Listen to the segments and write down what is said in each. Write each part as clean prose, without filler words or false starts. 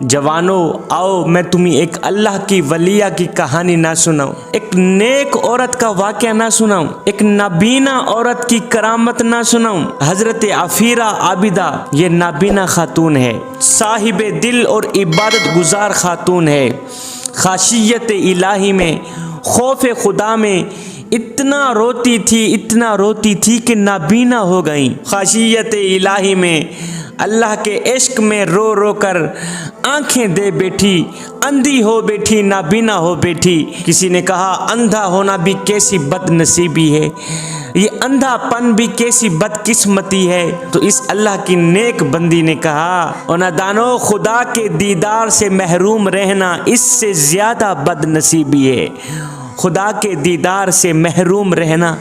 جوانو آؤ میں تمہیں ایک اللہ کی ولیہ کی کہانی نہ سناؤں، ایک نیک عورت کا واقعہ نہ سناؤں، ایک نابینا عورت کی کرامت نہ سناؤں۔ حضرت عفیرہ عابدہ یہ نابینا خاتون ہے، صاحب دل اور عبادت گزار خاتون ہے۔ خاشیت الہی میں، خوف خدا میں اتنا روتی تھی کہ نابینا ہو گئیں۔ خاشیت الہی میں اللہ کے عشق میں رو رو کر آنکھیں دے بیٹھی، اندھی ہو بیٹھی، نابینا ہو بیٹھی۔ کسی نے کہا اندھا ہونا بھی کیسی بد نصیبی ہے، یہ اندھا پن بھی کیسی بد قسمتی ہے۔ تو اس اللہ کی نیک بندی نے کہا او نادانو، خدا کے دیدار سے محروم رہنا اس سے زیادہ بد نصیبی ہے، خدا کے دیدار سے محروم رہنا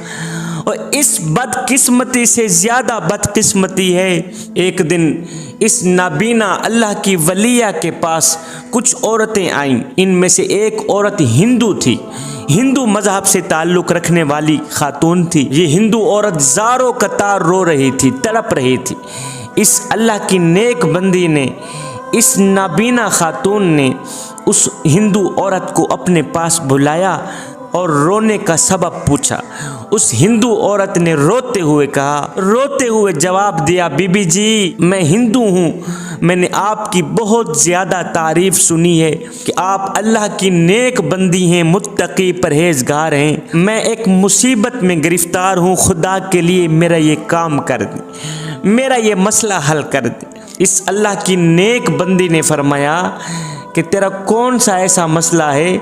اور اس بد قسمتی سے زیادہ بد قسمتی ہے۔ ایک دن اس نابینا اللہ کی ولیہ کے پاس کچھ عورتیں آئیں۔ ان میں سے ایک عورت ہندو تھی، ہندو مذہب سے تعلق رکھنے والی خاتون تھی۔ یہ ہندو عورت زاروں قطار رو رہی تھی، تڑپ رہی تھی۔ اس اللہ کی نیک بندی نے، اس نابینا خاتون نے اس ہندو عورت کو اپنے پاس بلایا اور رونے کا سبب پوچھا۔ اس ہندو عورت نے روتے ہوئے جواب دیا، بی بی جی میں ہندو ہوں، میں نے آپ کی بہت زیادہ تعریف سنی ہے کہ آپ اللہ کی نیک بندی ہیں، متقی پرہیزگار ہیں۔ میں ایک مصیبت میں گرفتار ہوں، خدا کے لیے میرا یہ کام کر دیں، میرا یہ مسئلہ حل کر دیں۔ اس اللہ کی نیک بندی نے فرمایا کہ تیرا کون سا ایسا مسئلہ ہے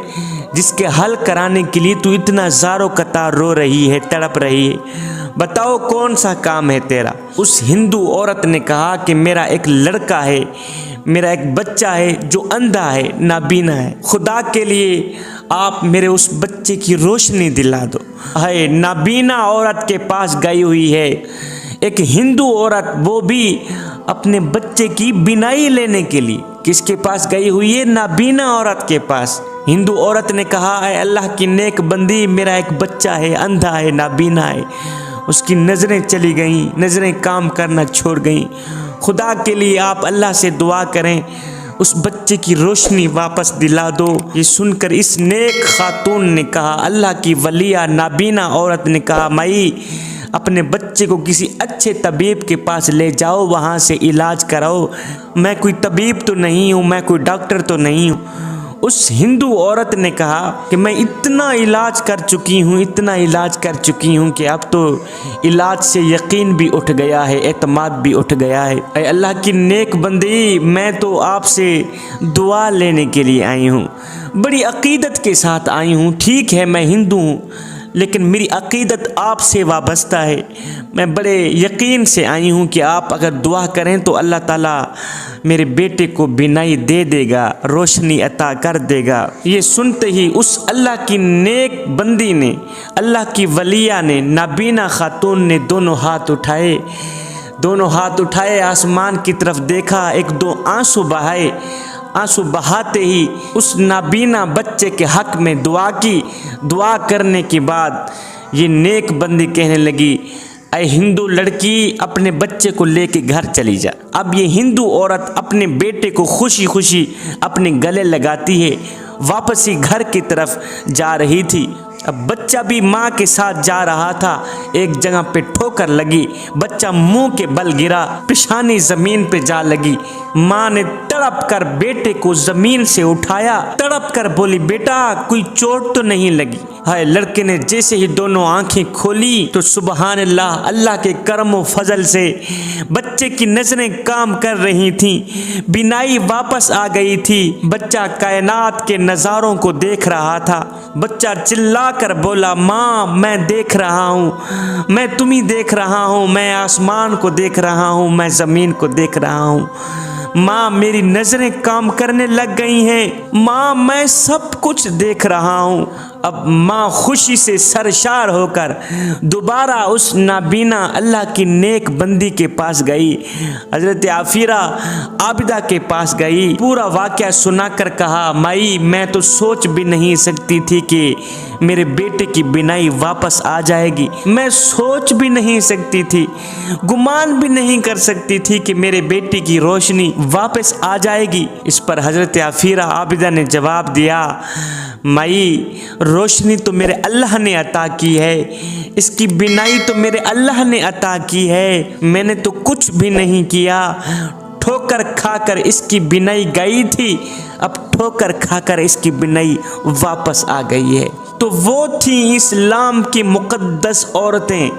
جس کے حل کرانے کے لیے تو اتنا زاروں قطار رو رہی ہے، تڑپ رہی ہے، بتاؤ کون سا کام ہے تیرا۔ اس ہندو عورت نے کہا کہ میرا ایک لڑکا ہے، میرا ایک بچہ ہے جو اندھا ہے، نابینا ہے، خدا کے لیے آپ میرے اس بچے کی روشنی دلا دو۔ ہے نابینا عورت کے پاس گئی ہوئی ہے ایک ہندو عورت، وہ بھی اپنے بچے کی بینائی لینے کے لیے کس کے پاس گئی ہوئی ہے؟ نابینا عورت کے پاس۔ ہندو عورت نے کہا اے اللہ کی نیک بندی، میرا ایک بچہ ہے، اندھا ہے، نابینا ہے۔ اس کی نظریں چلی گئیں، نظریں کام کرنا چھوڑ گئیں۔ خدا کے لیے آپ اللہ سے دعا کریں، اس بچے کی روشنی واپس دلا دو۔ یہ سن کر اس نیک خاتون نے کہا، اللہ کی ولیہ نابینا عورت نے کہا، مائی اپنے بچے کو کسی اچھے طبیب کے پاس لے جاؤ، وہاں سے علاج کراؤ، میں کوئی طبیب تو نہیں ہوں، میں کوئی ڈاکٹر تو نہیں ہوں۔ اس ہندو عورت نے کہا کہ میں اتنا علاج کر چکی ہوں کہ اب تو علاج سے یقین بھی اٹھ گیا ہے، اعتماد بھی اٹھ گیا ہے۔ اے اللہ کی نیک بندی، میں تو آپ سے دعا لینے کے لیے آئی ہوں، بڑی عقیدت کے ساتھ آئی ہوں۔ ٹھیک ہے میں ہندو ہوں، لیکن میری عقیدت آپ سے وابستہ ہے، میں بڑے یقین سے آئی ہوں کہ آپ اگر دعا کریں تو اللہ تعالیٰ میرے بیٹے کو بینائی دے دے گا، روشنی عطا کر دے گا۔ یہ سنتے ہی اس اللہ کی نیک بندی نے، اللہ کی ولیہ نے، نابینا خاتون نے دونوں ہاتھ اٹھائے، آسمان کی طرف دیکھا، ایک دو آنسو بہائے۔ آنسو بہاتے ہی اس نابینا بچے کے حق میں دعا کی۔ دعا کرنے کے بعد یہ نیک بندی کہنے لگی، اے ہندو لڑکی اپنے بچے کو لے کے گھر چلی جا۔ اب یہ ہندو عورت اپنے بیٹے کو خوشی خوشی اپنے گلے لگاتی ہے، واپس ہی گھر کی طرف جا رہی تھی۔ اب بچہ بھی ماں کے ساتھ جا رہا تھا، ایک جگہ پہ ٹھوکر لگی، بچہ منہ کے بل گرا، پیشانی زمین پہ جا لگی۔ ماں نے تڑپ کر بیٹے کو زمین سے اٹھایا، تڑپ کر بولی، بیٹا کوئی چوٹ تو نہیں لگی؟ ہائے! لڑکے نے جیسے ہی دونوں آنکھیں کھولی تو سبحان اللہ، اللہ کے کرم و فضل سے بچے کی نظریں کام کر رہی تھیں، بینائی واپس آ گئی تھی۔ بچہ کائنات کے نظاروں کو دیکھ رہا تھا۔ بچہ چلا کر بولا، ماں میں دیکھ رہا ہوں، میں تمہیں دیکھ رہا ہوں، میں آسمان کو دیکھ رہا ہوں، میں زمین کو دیکھ رہا ہوں۔ ماں میری نظریں کام کرنے لگ گئی ہیں، ماں میں سب کچھ دیکھ رہا ہوں۔ اب ماں خوشی سے سرشار ہو کر دوبارہ اس نابینا اللہ کی نیک بندی کے پاس گئی، حضرت عافیرہ عابدہ کے پاس گئی، پورا واقعہ سنا کر کہا مائی میں تو سوچ بھی نہیں سکتی تھی کہ میرے بیٹے کی بینائی واپس آ جائے گی، میں سوچ بھی نہیں سکتی تھی، گمان بھی نہیں کر سکتی تھی کہ میرے بیٹے کی روشنی واپس آ جائے گی۔ اس پر حضرت عافیرہ عابدہ نے جواب دیا مائی روشنی تو میرے اللہ نے عطا کی ہے، اس کی بینائی تو میرے اللہ نے عطا کی ہے، میں نے تو کچھ بھی نہیں کیا، ٹھوکر کھا کر اس کی بینائی گئی تھی، اب ٹھوکر کھا کر اس کی بینائی واپس آ گئی ہے۔ تو وہ تھیں اسلام کی مقدس عورتیں،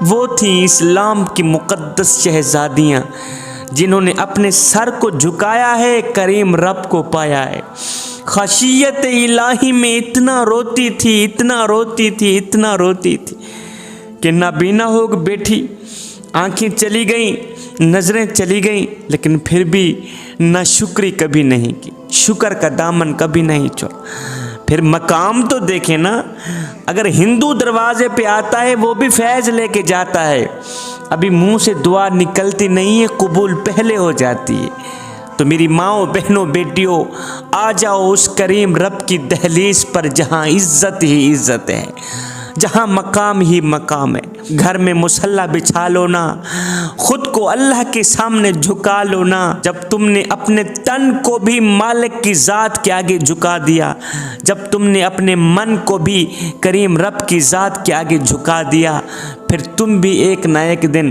وہ تھیں اسلام کی مقدس شہزادیاں جنہوں نے اپنے سر کو جھکایا ہے، کریم رب کو پایا ہے۔ خشیت الہی میں اتنا روتی تھی، اتنا روتی تھی، اتنا روتی تھی کہ نابینا ہو بیٹھی، آنکھیں چلی گئیں، نظریں چلی گئیں، لیکن پھر بھی ناشکری کبھی نہیں کی، شکر کا دامن کبھی نہیں چھوڑا۔ پھر مقام تو دیکھیں نا، اگر ہندو دروازے پہ آتا ہے وہ بھی فیض لے کے جاتا ہے، ابھی منہ سے دعا نکلتی نہیں ہے قبول پہلے ہو جاتی ہے۔ تو میری ماؤں بہنوں بیٹیوں آ جاؤ اس کریم رب کی دہلیز پر جہاں عزت ہی عزت ہے، جہاں مقام ہی مقام ہے۔ گھر میں مصلی بچھا لو نا، خود کو اللہ کے سامنے جھکا لو نا۔ جب تم نے اپنے تن کو بھی مالک کی ذات کے آگے جھکا دیا، جب تم نے اپنے من کو بھی کریم رب کی ذات کے آگے جھکا دیا، پھر تم بھی ایک نہ ایک دن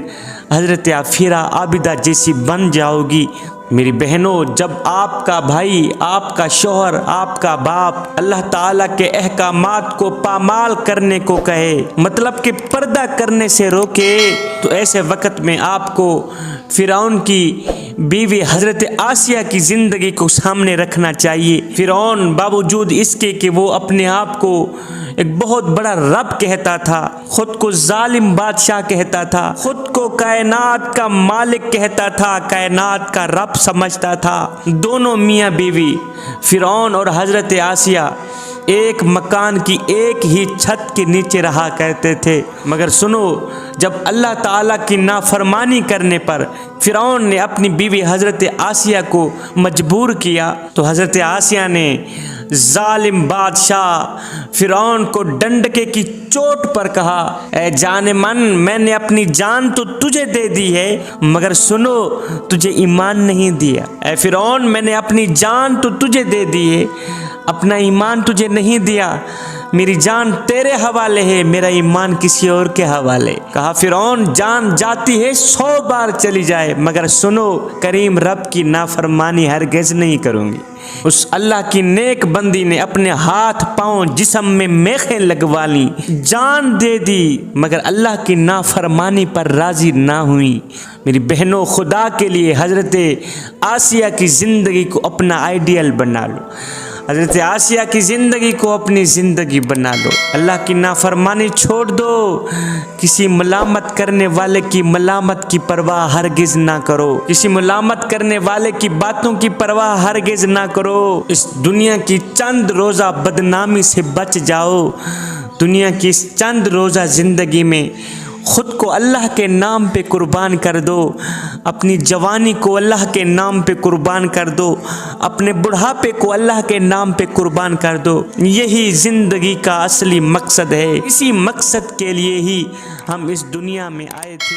حضرت عافیرہ عابدہ جیسی بن جاؤ گی۔ میری بہنوں، جب آپ کا بھائی، آپ کا شوہر، آپ کا باپ اللہ تعالیٰ کے احکامات کو پامال کرنے کو کہے، مطلب کہ پردہ کرنے سے روکے، تو ایسے وقت میں آپ کو فرعون کی بیوی حضرت آسیہ کی زندگی کو سامنے رکھنا چاہیے۔ فرعون باوجود اس کے کہ وہ اپنے آپ کو ایک بہت بڑا رب کہتا تھا، خود کو ظالم بادشاہ کہتا تھا، خود کو کائنات کا مالک کہتا تھا، کائنات کا رب سمجھتا تھا، دونوں میاں بیوی فرعون اور حضرت آسیہ ایک مکان کی ایک ہی چھت کے نیچے رہا کرتے تھے۔ مگر سنو، جب اللہ تعالیٰ کی نافرمانی کرنے پر فرعون نے اپنی بیوی حضرت آسیہ کو مجبور کیا، تو حضرت آسیہ نے ظالم بادشاہ فرعون کو ڈنڈکے کی چوٹ پر کہا، اے جان من، میں نے اپنی جان تو تجھے دے دی ہے، مگر سنو تجھے ایمان نہیں دیا۔ اے فرعون، میں نے اپنی جان تو تجھے دے دی ہے، اپنا ایمان تجھے نہیں دیا، میری جان تیرے حوالے ہے، میرا ایمان کسی اور کے حوالے۔ کہا فرعون جان جاتی ہے 100 بار چلی جائے، مگر سنو کریم رب کی نافرمانی ہرگز نہیں کروں گی۔ اس اللہ کی نیک بندی نے اپنے ہاتھ پاؤں جسم میں میخیں لگوا لیں، جان دے دی، مگر اللہ کی نافرمانی پر راضی نہ ہوئی۔ میری بہنوں، خدا کے لیے حضرت آسیہ کی زندگی کو اپنا آئیڈیل بنا لو، حضرت آسیہ کی زندگی کو اپنی زندگی بنا لو، اللہ کی نافرمانی چھوڑ دو، کسی ملامت کرنے والے کی ملامت کی پرواہ ہرگز نہ کرو، کسی ملامت کرنے والے کی باتوں کی پرواہ ہرگز نہ کرو۔ اس دنیا کی چند روزہ بدنامی سے بچ جاؤ، دنیا کی اس چند روزہ زندگی میں خود کو اللہ کے نام پہ قربان کر دو، اپنی جوانی کو اللہ کے نام پہ قربان کر دو، اپنے بڑھاپے کو اللہ کے نام پہ قربان کر دو۔ یہی زندگی کا اصلی مقصد ہے، اسی مقصد کے لیے ہی ہم اس دنیا میں آئے تھے۔